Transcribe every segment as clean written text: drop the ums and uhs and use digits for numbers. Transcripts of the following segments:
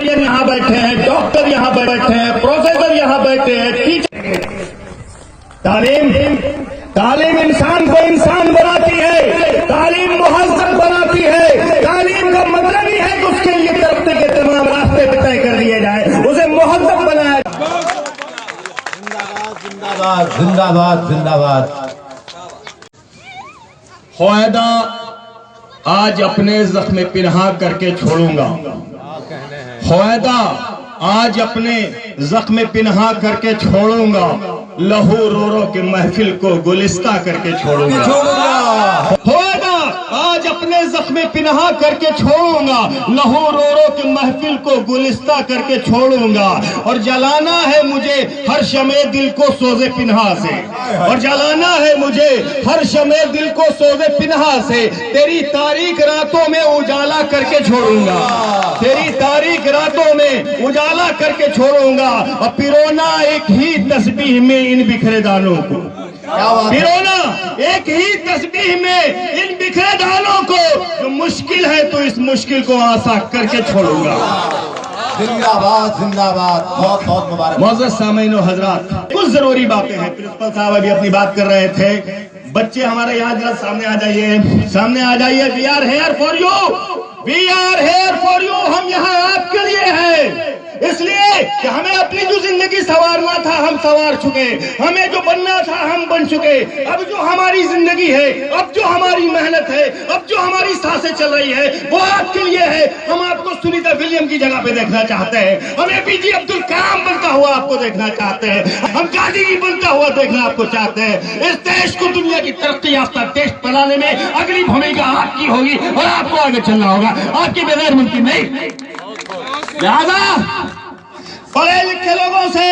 یہاں بیٹھے ہیں، ڈاکٹر یہاں بیٹھے ہیں، پروفیسر یہاں بیٹھے ہیں، ٹیچر۔ تعلیم انسان کو انسان بناتی ہے، تعلیم مہذب بناتی ہے۔ تعلیم کا مطلب ہی ہے کہ اس کے لیے ترقی کے تمام راستے طے کر دیے جائیں، اسے مہذب بنایا جائے۔ زندہ باد زندہ باد زندہ باد۔ ہویدا آج اپنے زخم پنہا کر کے چھوڑوں گا، ہویدا آج اپنے زخم پنہا کر کے چھوڑوں گا، لہو رو رو کے محفل کو گلستہ کر کے چھوڑوں گا۔ ہویدا آج اپنے زخم پنہا کر کے چھوڑوں گا، لہو رو رو کے محفل کو گلستہ کر کے چھوڑوں گا۔ اور جلانا ہے مجھے ہر شمع دل کو سوز پنہا سے، اور جلانا ہے مجھے ہر شمع دل کو سوز پنہا سے۔ تیری تاریک راتوں میں اجالا کر کے چھوڑوں گا، تیری تاریک راتوں میں اجالا کر کے چھوڑوں گا۔ اور پیرونا ایک ہی تسبیح میں ان بکھرے دانوں کو، پیرونا ایک ہی تسبیح میں ان بکھرے دانوں کو، جو مشکل ہے تو اس مشکل کو آسان کر کے چھوڑوں گا۔ زندہ باد زندہ باد۔ بہت بہت مبارک۔ معزز سامعین و حضرات، کچھ ضروری باتیں ہیں۔ پرنسپل صاحب ابھی اپنی بات کر رہے تھے، بچے ہمارے یہاں ذرا سامنے آ جائیے، سامنے آ جائیے۔ We are here for you, we are here for you. ہم یہاں آپ کے لیے ہیں، اس لیے کہ ہمیں اپنی جو زندگی سنوارنا تھا ہم سنوار چکے، ہمیں جو بننا تھا ہم بن چکے۔ اب جو ہماری زندگی ہے، اب جو ہماری محنت ہے، اب جو ہماری سانسیں چل رہی ہے، وہ آپ کے لیے ہے۔ ہم آپ کو سنیتا ولیم کی جگہ پہ دیکھنا چاہتے ہیں، ہمیں پی جی عبدالکلام بنتا ہوا آپ کو دیکھنا چاہتے ہیں، ہم گاندھی جی بنتا ہوا دیکھنا آپ کو چاہتے ہیں۔ اس دیش کو دنیا کی ترقی یافتہ دیش بنانے میں اگلی بھومکا آپ کی ہوگی، اور آپ کو آگے چلنا ہوگا، آپ کے بغیر ممکن نہیں۔ لہذا پڑھے لکھے لوگوں سے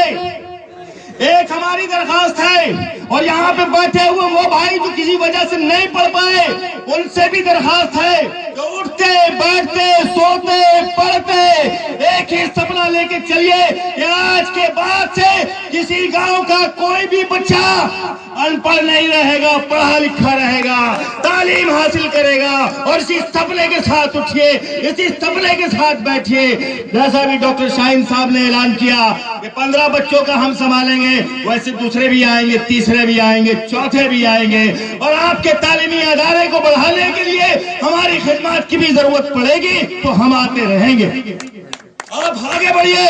ایک ہماری درخواست ہے، اور یہاں پہ بیٹھے ہوئے وہ بھائی جو کسی وجہ سے نہیں پڑھ پائے، ان سے بھی درخواست ہے کہ اٹھتے بیٹھتے سوتے پڑھتے ایک ہی سپنا لے کے چلیے کہ آج کے بعد سے کسی گاؤں کا کوئی بھی بچہ ان پڑھ نہیں رہے گا، پڑھا لکھا رہے گا، تعلیم حاصل کرے گا۔ اور اسی سپنے کے ساتھ اٹھیے، اسی سپنے کے ساتھ بیٹھیے۔ جیسا بھی ڈاکٹر شاہین صاحب نے اعلان کیا کہ 15 بچوں کا ہم سنبھالیں گے، ویسے دوسرے بھی آئیں گے، تیسرے بھی آئیں گے، چوتھے بھی آئیں گے، اور آپ کے تعلیمی ادارے کو بڑھانے کے لیے ہماری خدمات کی بھی ضرورت پڑے گی تو ہم آتے رہیں گے۔ آپ آگے بڑھیے،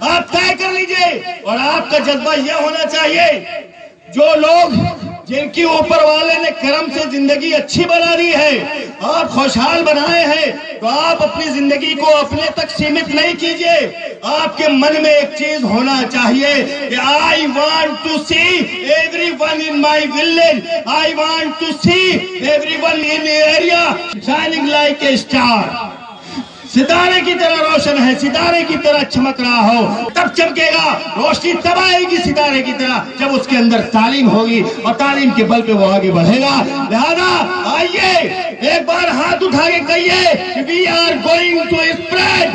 آپ طے کر لیجئے، اور آپ کا جذبہ یہ ہونا چاہیے، جو لوگ جن کی اوپر والے نے کرم سے زندگی اچھی بنا دی ہے، آپ خوشحال بنائے ہیں، تو آپ اپنی زندگی کو اپنے تک سیمت نہیں کیجئے۔ آپ کے من میں ایک چیز ہونا چاہیے کہ I want to see everyone in my village, I want to see everyone in the area shining like a star۔ ستارے کی طرح روشن ہے، ستارے کی طرح چمک رہا ہو، تب چمکے گا، روشنی تب آئے گی ستارے کی طرح جب اس کے اندر تعلیم ہوگی، اور تعلیم کے بل پہ وہ آگے بڑھے گا۔ لہذا آئیے ایک بار ہاتھ اٹھا کے کہیے کہ we are going to spread،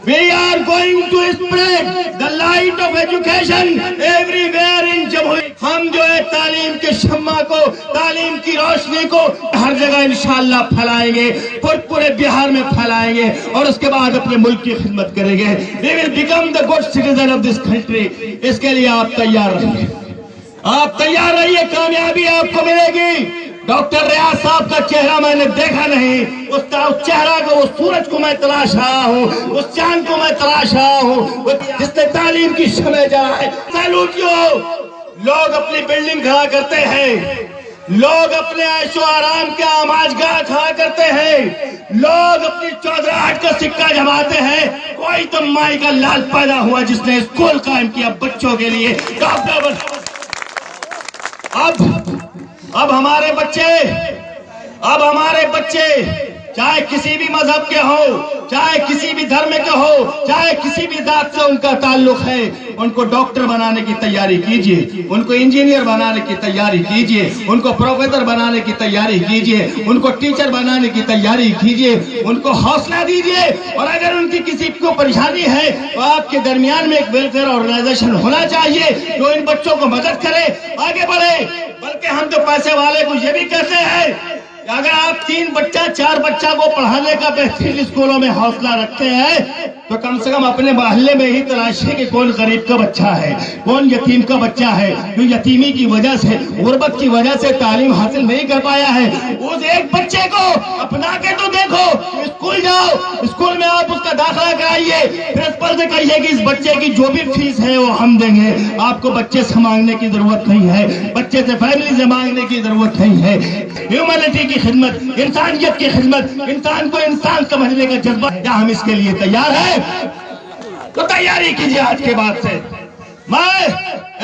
we are going to spread the light of education everywhere in جمہوریہ۔ ہم جو ہے تعلیم کے شمع کو، تعلیم کی روشنی کو ہر جگہ انشاءاللہ پھیلائیں گے، پورے بہار میں پھیلائیں گے، اور اس کے بعد اپنے ملک کی خدمت کریں گے۔ We will become the good citizen of this country۔ اس کے لیے آپ تیار رہیے، آپ تیار رہیے، کامیابی آپ کو ملے گی۔ ڈاکٹر ریاض صاحب کا چہرہ میں نے دیکھا نہیں، اس چہرہ کو، اس سورج کو میں تلاش رہا ہوں، اس چاند کو میں تلاش رہا ہوں جس نے تعلیم کی شمع جلائے۔ سیلوٹیو، لوگ اپنی بلڈنگ کھڑا کرتے ہیں، لوگ اپنے عیش و آرام کے آماجگاہ کھڑا کرتے ہیں، لوگ اپنی چودراہٹ کا سکہ جماتے ہیں، کوئی تو مائی کا لال پیدا ہوا جس نے اسکول قائم کیا بچوں کے لیے۔ اب ہمارے بچے چاہے کسی بھی مذہب کے ہو، چاہے کسی بھی دھرم کے ہو، چاہے کسی بھی ذات سے ان کا تعلق ہے، ان کو ڈاکٹر بنانے کی تیاری کیجئے، ان کو انجینئر بنانے کی تیاری کیجئے، ان کو پروفیسر بنانے کی تیاری کیجئے، ان کو ٹیچر بنانے کی تیاری کیجئے، ان کو حوصلہ دیجئے۔ اور اگر ان کی کسی کو پریشانی ہے تو آپ کے درمیان میں ایک ویلفیئر آرگنائزیشن ہونا چاہیے جو ان بچوں کو مدد کرے، آگے بڑھے۔ بلکہ ہم تو پیسے والے کو یہ بھی کہتے ہیں کہ کہ اگر آپ 3 بچہ 4 بچہ کو پڑھانے کا بہترین اسکولوں میں حوصلہ رکھتے ہیں تو کم سے کم اپنے محلے میں ہی تلاشیں کہ کون غریب کا بچہ ہے، کون یتیم کا بچہ ہے جو یتیمی کی وجہ سے، غربت کی وجہ سے تعلیم حاصل نہیں کر پایا ہے۔ اس ایک بچے کو اپنا کے تو دیکھو، اسکول جاؤ، اسکول میں آپ اس کا داخلہ کرائیے، پرنسپل سے کہیے کہ اس بچے کی جو بھی فیس ہے وہ ہم دیں گے، آپ کو بچے سے مانگنے کی ضرورت نہیں ہے، بچے سے فیملی سے مانگنے کی ضرورت نہیں ہے۔ ہیومینٹی کی خدمت، انسانیت کی خدمت، انسان کو انسان سمجھنے کا جذبہ، کیا ہم اس کے لیے تیار ہیں؟ تو تیاری کیجیے آج کے بعد سے۔ میں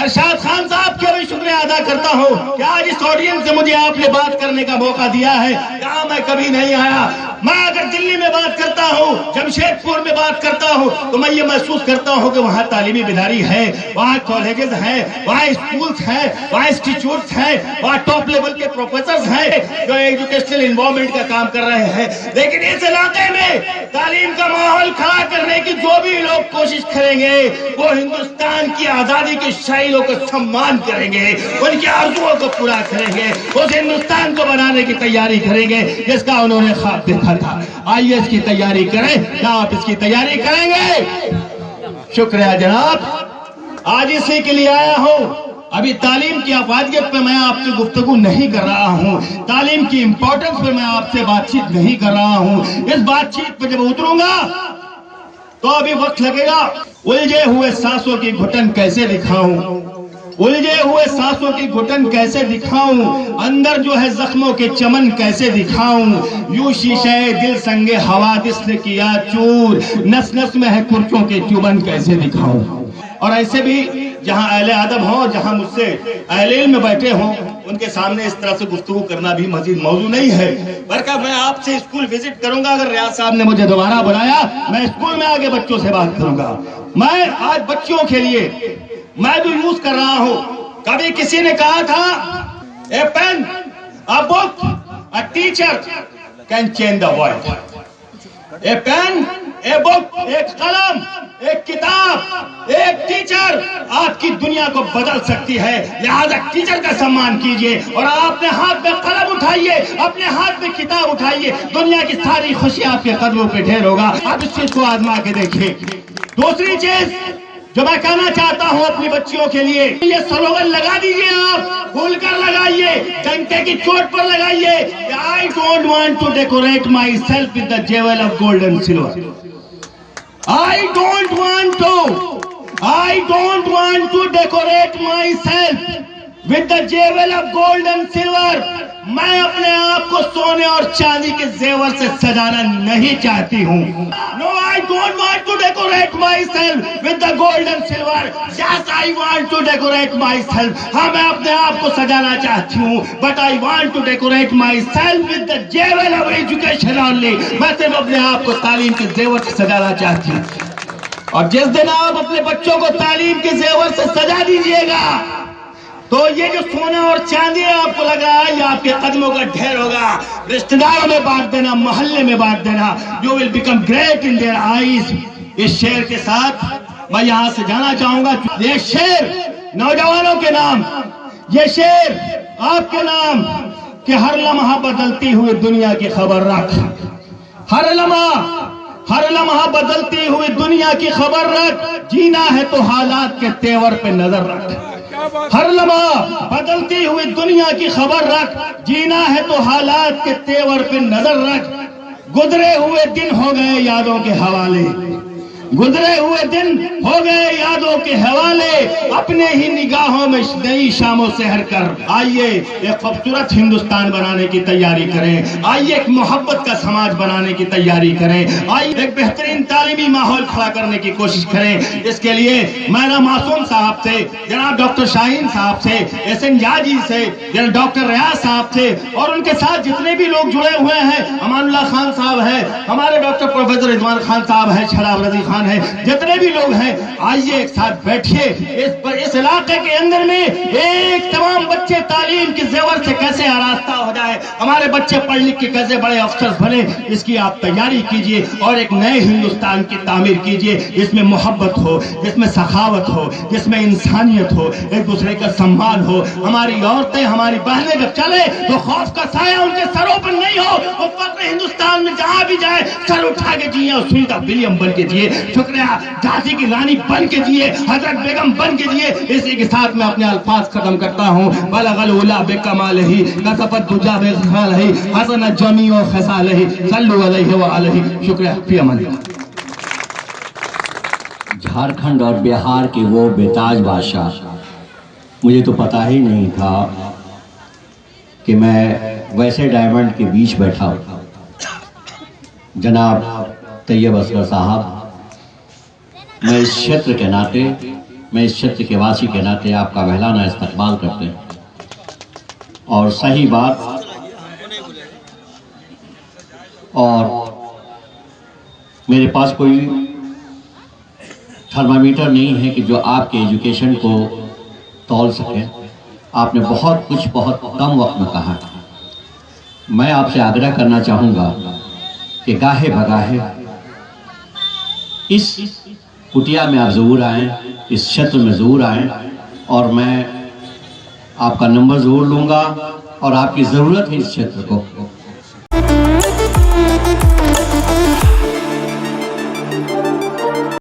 ارشاد خان صاحب کا بھی شکریہ ادا کرتا ہوں کہ آج اس آڈینس سے مجھے آپ نے بات کرنے کا موقع دیا ہے۔ کہاں میں کبھی نہیں آیا، میں اگر دلی میں بات کرتا ہوں، جمشید پور میں بات کرتا ہوں تو میں یہ محسوس کرتا ہوں کہ وہاں تعلیمی بیداری ہے، وہاں کالجز ہیں، وہاں اسکولز ہیں، وہاں انسٹیٹیوٹس ہیں، وہاں ٹاپ لیول کے پروفیسرز ہیں جو ایجوکیشنل انوائرمنٹ کا کام کر رہے ہیں۔ لیکن اس علاقے میں تعلیم کا ماحول کھڑا کرنے کی جو بھی لوگ کوشش کریں گے وہ ہندوستان کی آزادی کے شائلوں کو سمان کریں گے، ان کی آرزوؤں کو پورا کریں گے، اس ہندوستان کو بنانے کی تیاری کریں گے جس کا انہوں نے خواب دیکھا تھا۔ آئیے اس کی تیاری کریں، کیا آپ اس کی تیاری کریں گے؟ شکریہ جناب، آج اسی کے لیے آیا ہوں۔ ابھی تعلیم کی افادیت پہ میں آپ سے گفتگو نہیں کر رہا ہوں، تعلیم کی امپورٹنس پہ میں آپ سے بات چیت نہیں کر رہا ہوں۔ اس بات چیت پہ جب اتروں گا تو ابھی وقت لگے گا۔ الجھے ہوئے سانسوں کی گھٹن کیسے دکھاؤں، الجھے ہوئے سانسوں کی گھٹن کیسے دکھاؤں، اندر جو ہے زخموں کے چمن کیسے دکھاؤں، یوں شیشے دل سنگے حوادث نے کیا چور، نس نس میں ہے کرچوں کے چوبن کیسے دکھاؤں۔ اور ایسے بھی جہاں اہل ادب ہوں، جہاں مجھ سے اہل علم بیٹھے ہوں، ان کے سامنے اس طرح سے گفتگو کرنا بھی مزید موضوع نہیں ہے، بلکہ میں آپ سے اسکول وزٹ کروں گا۔ اگر ریاض صاحب نے مجھے دوبارہ بلایا میں اسکول میں آگے بچوں سے بات کروں گا۔ میں آج بچوں کے لیے میں جو یوز کر رہا ہوں، کبھی کسی نے کہا تھا a pen, a book, a teacher can change the world. A pen, a book, ایک قلم، ایک کتاب، ایک ٹیچر آپ کی دنیا کو بدل سکتی ہے، لہذا ٹیچر کا سمان کیجئے اور آپ اپنے ہاتھ میں قلم اٹھائیے، اپنے ہاتھ میں کتاب اٹھائیے، دنیا کی ساری خوشی آپ کے قدموں پہ ڈھیر ہوگا۔ آپ اس چیز کو آزما کے دیکھیں۔ دوسری چیز جو میں کہنا چاہتا ہوں اپنی بچیوں کے لیے، یہ سلوگن لگا دیجئے، آپ کھول کر لگائیے، ڈنکے کی چوٹ پر لگائیے کہ I don't want to decorate myself with the jewel of gold and silver. I don't want to decorate myself with the jewel of gold and silver. میں اپنے آپ کو سونے اور چاندی کے زیور سے سجانا نہیں چاہتی ہوں۔ No, I don't want to decorate myself with the gold and silver. Yes, I want to decorate myself. ہاں میں اپنے آپ کو سجانا چاہتی ہوں، but I want to decorate myself with the jewel of education only. میں صرف اپنے آپ کو تعلیم کے زیور سے سجانا چاہتی ہوں۔ اور جس دن آپ اپنے بچوں کو تعلیم کے زیور سے سجا دیجئے گا تو یہ جو سونا اور چاندی آپ کو لگ رہا ہے یہ آپ کے قدموں کا ڈھیر ہوگا۔ رشتہ داروں میں بانٹ دینا، محلے میں بانٹ دینا۔ You will become great in their eyes۔ اس شعر کے ساتھ میں یہاں سے جانا چاہوں گا۔ یہ شعر نوجوانوں کے نام، یہ شعر آپ کے نام کہ ہر لمحہ بدلتی ہوئی دنیا کی خبر رکھ، ہر لمحہ بدلتی ہوئی دنیا کی خبر رکھ، جینا ہے تو حالات کے تیور پہ نظر رکھ۔ ہر لمحہ بدلتی ہوئی دنیا کی خبر رکھ، جینا ہے تو حالات کے تیور پہ نظر رکھ۔ گزرے ہوئے دن ہو گئے یادوں کے حوالے، گزرے ہوئے دن ہو گئے یادوں کے حوالے، اپنے ہی نگاہوں میں نئی شاموں سے ہر کر آئیے ایک خوبصورت ہندوستان بنانے کی تیاری کریں، آئیے ایک محبت کا سماج بنانے کی تیاری کریں، آئیے ایک بہترین تعلیمی ماحول کھڑا کرنے کی کوشش کریں۔ اس کے لیے میرا معصوم صاحب سے، جناب ڈاکٹر شاہین صاحب سے، احسن جاجی سے، جناب ڈاکٹر ریاض صاحب سے، اور ان کے ساتھ جتنے بھی لوگ جڑے ہوئے ہیں، امان اللہ خان صاحب ہیں، ہمارے ڈاکٹر پروفیسر رضوان خان صاحب ہیں، شراب رضی خان نوجوان ہیں، جتنے بھی لوگ ہیں، آئیے ایک ساتھ بیٹھیے. اس علاقے کے اندر میں ایک تمام بچے تعلیم کے زیور سے کیسے آراستہ ہو جائے، ہمارے بچے پڑھ لکھ کے کیسے بڑے افسر بنے، اس کی آپ تیاری کیجئے اور ایک نئے ہندوستان کی تعمیر کیجئے جس میں محبت ہو، جس میں سخاوت ہو، جس میں انسانیت ہو، ایک دوسرے کا سمان ہو. ہماری عورتیں، ہماری بہنیں جب چلے تو خوف کا سایہ ان کے سروں پر نہیں ہو. وہ فخر ہندوستان میں جہاں بھی جائے سر اٹھا کے جیے اور سنیتا ولیم بن کے جیے، شکریہ، جھانسی کی رانی بن کے جیے، حضرت بیگم بن کے جیے. اسی کے ساتھ میں اپنے الفاظ ختم کرتا ہوں. بلغ العلا بکمالہ کسفت دجا بخصالہ حسن جمیع خصالہ صلوا علیہ وآلہ. شکریہ، فی امان اللہ. جھارکھنڈ اور بہار کے وہ بیتاج بادشاہ، مجھے تو پتہ ہی نہیں تھا کہ میں ویسے ڈائمنڈ کے بیچ بیٹھا ہوں. جناب طیب اصغر صاحب، میں اس چھیتر کے ناطے، میں اس چھیتر کے واسی کے ناطے آپ کا مہلانہ استقبال کرتے ہیں. اور صحیح بات، اور میرے پاس کوئی تھرمامیٹر نہیں ہے کہ جو آپ کے ایجوکیشن کو تول سکے. آپ نے بہت کچھ بہت کم وقت میں کہا. میں آپ سے آگرہ کرنا چاہوں گا کہ گاہے بگاہے اس کٹیا میں آپ ضرور آئیں، اس چھیتر میں ضرور آئیں، اور میں آپ کا نمبر ضرور لوں گا، اور آپ کی ضرورت ہے اس چھیتر کو.